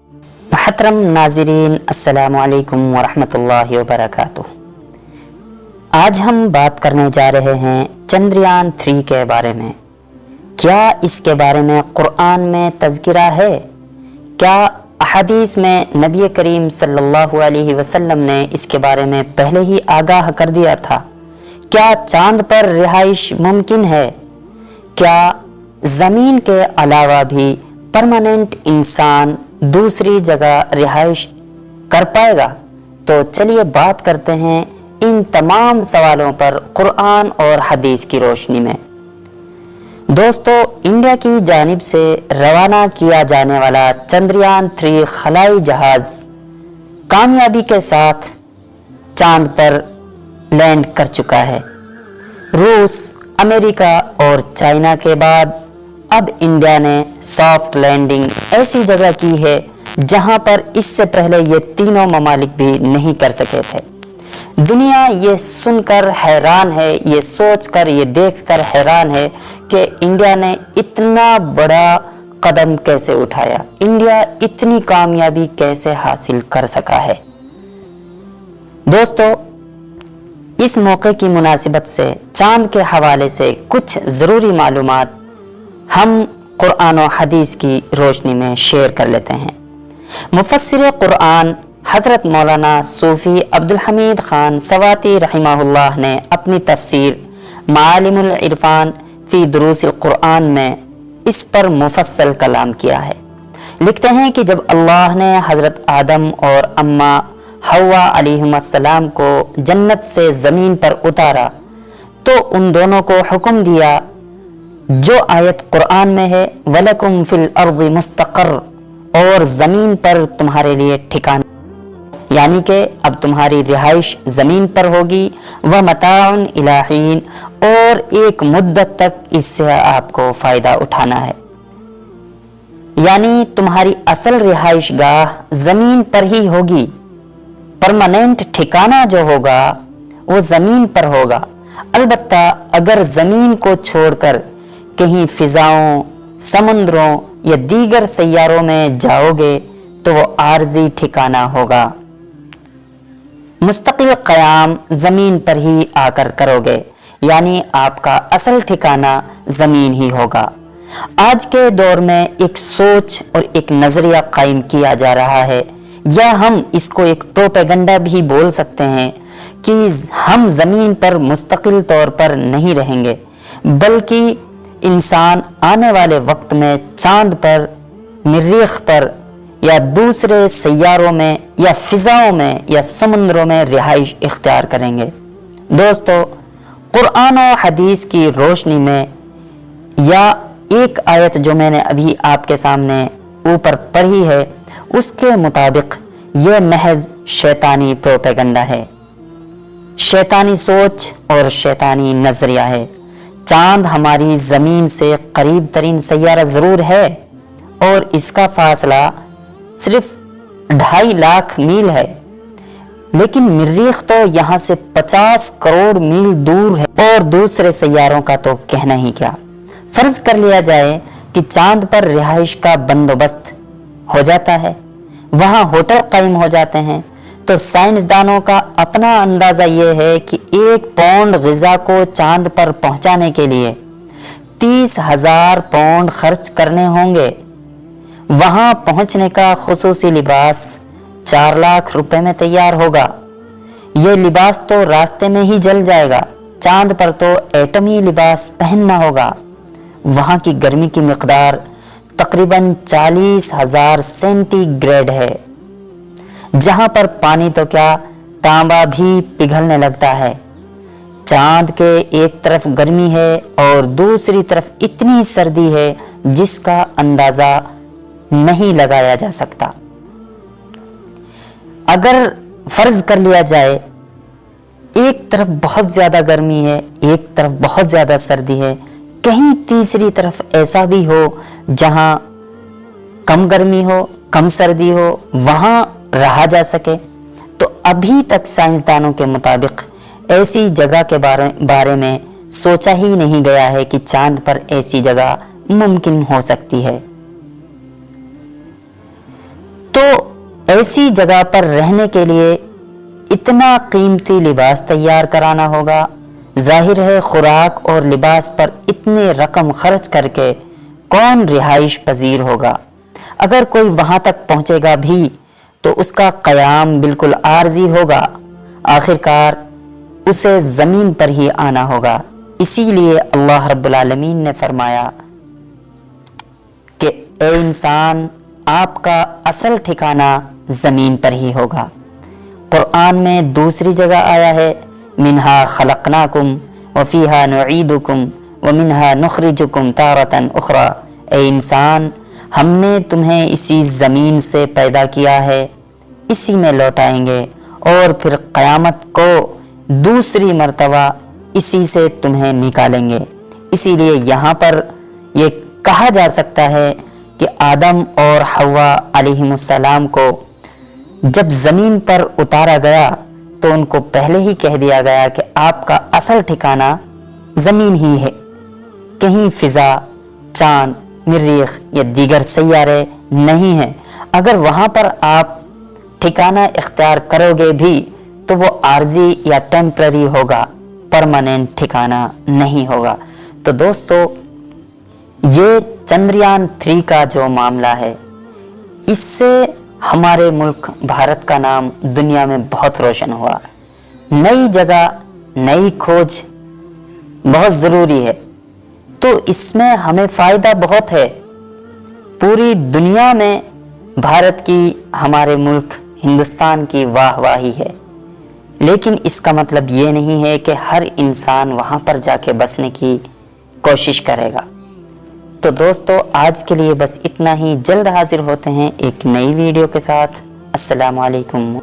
محترم ناظرین، السلام علیکم ورحمۃ اللہ وبرکاتہ۔ آج ہم بات کرنے جا رہے ہیں چندریان 3 کے بارے میں۔ کیا اس کے بارے میں قرآن میں تذکرہ ہے؟ کیا احادیث میں نبی کریم صلی اللہ علیہ وسلم نے اس کے بارے میں پہلے ہی آگاہ کر دیا تھا؟ کیا چاند پر رہائش ممکن ہے؟ کیا زمین کے علاوہ بھی پرماننٹ انسان دوسری جگہ رہائش کر پائے گا؟ تو چلیے بات کرتے ہیں ان تمام سوالوں پر قرآن اور حدیث کی روشنی میں۔ دوستو، انڈیا کی جانب سے روانہ کیا جانے والا چندریان 3 خلائی جہاز کامیابی کے ساتھ چاند پر لینڈ کر چکا ہے۔ روس، امریکہ اور چائنا کے بعد اب انڈیا نے سافٹ لینڈنگ ایسی جگہ کی ہے جہاں پر اس سے پہلے یہ تینوں ممالک بھی نہیں کر سکے تھے۔ دنیا یہ سن کر حیران ہے، یہ سوچ کر، یہ دیکھ کر حیران ہے کہ انڈیا نے اتنا بڑا قدم کیسے اٹھایا، انڈیا اتنی کامیابی کیسے حاصل کر سکا ہے۔ دوستو، اس موقع کی مناسبت سے چاند کے حوالے سے کچھ ضروری معلومات ہم قرآن و حدیث کی روشنی میں شیئر کر لیتے ہیں۔ مفسر قرآن حضرت مولانا صوفی عبدالحمید خان سواتی رحمہ اللہ نے اپنی تفسیر معالم العرفان فی دروس القرآن میں اس پر مفصل کلام کیا ہے۔ لکھتے ہیں کہ جب اللہ نے حضرت آدم اور اماں حوا علیہم السلام کو جنت سے زمین پر اتارا تو ان دونوں کو حکم دیا جو آیت قرآن میں ہے، وَلَكُمْ فِي الْأَرْضِ مُسْتَقَرٌّ، اور زمین پر تمہارے لیے ٹھکانہ، یعنی کہ اب تمہاری رہائش زمین پر ہوگی، وَمَتَاعٌ إِلَىٰ حِينٍ، اور ایک مدت تک اس سے آپ کو فائدہ اٹھانا ہے۔ یعنی تمہاری اصل رہائش گاہ زمین پر ہی ہوگی، پرماننٹ ٹھکانہ جو ہوگا وہ زمین پر ہوگا۔ البتہ اگر زمین کو چھوڑ کر کہیں فضاؤں، سمندروں یا دیگر سیاروں میں جاؤ گے تو وہ عارضی ٹھکانہ ہوگا، مستقل قیام زمین پر ہی آ کر کرو گے، یعنی آپ کا اصل ٹھکانہ زمین ہی ہوگا۔ آج کے دور میں ایک سوچ اور ایک نظریہ قائم کیا جا رہا ہے، یا ہم اس کو ایک پروپیگنڈا بھی بول سکتے ہیں، کہ ہم زمین پر مستقل طور پر نہیں رہیں گے، بلکہ انسان آنے والے وقت میں چاند پر، مریخ پر یا دوسرے سیاروں میں یا فضاؤں میں یا سمندروں میں رہائش اختیار کریں گے۔ دوستو، قرآن و حدیث کی روشنی میں یا ایک آیت جو میں نے ابھی آپ کے سامنے اوپر پڑھی ہے، اس کے مطابق یہ محض شیطانی پروپیگنڈا ہے، شیطانی سوچ اور شیطانی نظریہ ہے۔ چاند ہماری زمین سے قریب ترین سیارہ ضرور ہے اور اس کا فاصلہ صرف 2.5 لاکھ میل ہے، لیکن مریخ تو یہاں سے 50 کروڑ میل دور ہے، اور دوسرے سیاروں کا تو کہنا ہی کیا۔ فرض کر لیا جائے کہ چاند پر رہائش کا بندوبست ہو جاتا ہے، وہاں ہوٹل قائم ہو جاتے ہیں، تو سائنسدانوں کا اپنا اندازہ یہ ہے کہ 1 پاؤنڈ غذا کو چاند پر پہنچانے کے لیے 30,000 پاؤنڈ خرچ کرنے ہوں گے۔ وہاں پہنچنے کا خصوصی لباس 4 لاکھ روپے میں تیار ہوگا۔ یہ لباس تو راستے میں ہی جل جائے گا، چاند پر تو ایٹمی لباس پہننا ہوگا۔ وہاں کی گرمی کی مقدار تقریباً 40,000 سینٹی گریڈ ہے، جہاں پر پانی تو کیا، تانبا بھی پگھلنے لگتا ہے۔ چاند کے ایک طرف گرمی ہے اور دوسری طرف اتنی سردی ہے جس کا اندازہ نہیں لگایا جا سکتا۔ اگر فرض کر لیا جائے ایک طرف بہت زیادہ گرمی ہے، ایک طرف بہت زیادہ سردی ہے، کہیں تیسری طرف ایسا بھی ہو جہاں کم گرمی ہو، کم سردی ہو، وہاں رہا جا سکے، تو ابھی تک سائنسدانوں کے مطابق ایسی جگہ کے بارے میں سوچا ہی نہیں گیا ہے کہ چاند پر ایسی جگہ ممکن ہو سکتی ہے۔ تو ایسی جگہ پر رہنے کے لیے اتنا قیمتی لباس تیار کرانا ہوگا، ظاہر ہے خوراک اور لباس پر اتنے رقم خرچ کر کے کون رہائش پذیر ہوگا؟ اگر کوئی وہاں تک پہنچے گا بھی تو اس کا قیام بالکل عارضی ہوگا، آخرکار اسے زمین پر ہی آنا ہوگا۔ اسی لیے اللہ رب العالمین نے فرمایا کہ اے انسان، آپ کا اصل ٹھکانہ زمین پر ہی ہوگا۔ قرآن میں دوسری جگہ آیا ہے منہا خلقناکم وفیہا نعیدکم ومنہا نخرجکم تارۃ اخری، اے انسان ہم نے تمہیں اسی زمین سے پیدا کیا ہے، اسی میں لوٹائیں گے، اور پھر قیامت کو دوسری مرتبہ اسی سے تمہیں نکالیں گے۔ اسی لیے یہاں پر یہ کہا جا سکتا ہے کہ آدم اور حوا علیہم السلام کو جب زمین پر اتارا گیا تو ان کو پہلے ہی کہہ دیا گیا کہ آپ کا اصل ٹھکانہ زمین ہی ہے، کہیں فضا، چاند، مریخ یا دیگر سیارے نہیں ہیں۔ اگر وہاں پر آپ ٹھکانہ اختیار کرو گے بھی تو وہ عارضی یا ٹیمپرری ہوگا، پرماننٹ ٹھکانہ نہیں ہوگا۔ تو دوستو، یہ چندریان 3 کا جو معاملہ ہے، اس سے ہمارے ملک بھارت کا نام دنیا میں بہت روشن ہوا۔ نئی جگہ، نئی کھوج بہت ضروری ہے، تو اس میں ہمیں فائدہ بہت ہے۔ پوری دنیا میں بھارت کی، ہمارے ملک ہندوستان کی واہ واہی ہے، لیکن اس کا مطلب یہ نہیں ہے کہ ہر انسان وہاں پر جا کے بسنے کی کوشش کرے گا۔ تو دوستو، آج کے لیے بس اتنا ہی، جلد حاضر ہوتے ہیں ایک نئی ویڈیو کے ساتھ۔ السلام علیکم۔